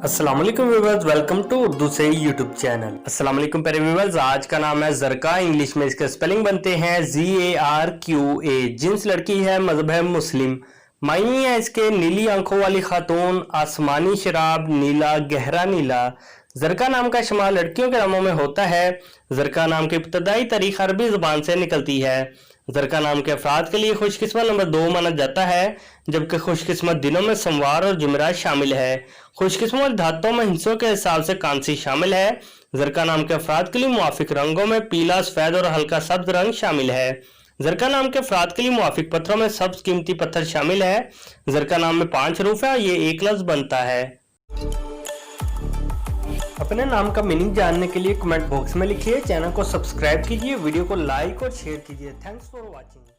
अस्सलाम वालेकुम viewers, welcome to Urdu से यूट्यूब चैनल। अस्सलाम वालेकुम प्यारे व्यूअर्स, आज का नाम है जरका। इंग्लिश में इसके स्पेलिंग बनते हैं ZARQA। जिन्स लड़की है, मजहब है मुस्लिम। मायने है इसके नीली आंखों वाली खातून, आसमानी शराब, नीला गहरा नीला। जरका नाम का इस्तेमाल लड़कियों के नामों में होता है। जरका नाम की इब्तदाई तारीख अरबी जुबान से निकलती है। जरका नाम के अफराद के लिए खुशकिस्मत नंबर 2 माना जाता है, जबकि खुशकिस्मत दिनों में सोमवार और जुमेरात शामिल है। खुशकिस्मत धातों में हिस्सों के हिसाब से कांसी शामिल है। जरका नाम के अफराद के लिए मुआफिक रंगों में पीला, सफेद और हल्का सब्ज रंग शामिल है। जरका नाम के अफराद के लिए मुआफिक पत्थरों में सब्ज कीमती पत्थर शामिल है। जरका नाम में 5 हरूफ है, ये एक लफ्ज बनता है। अपने नाम का मीनिंग जानने के लिए कमेंट बॉक्स में लिखिए। चैनल को सब्सक्राइब कीजिए, वीडियो को लाइक और शेयर कीजिए। Thanks for watching.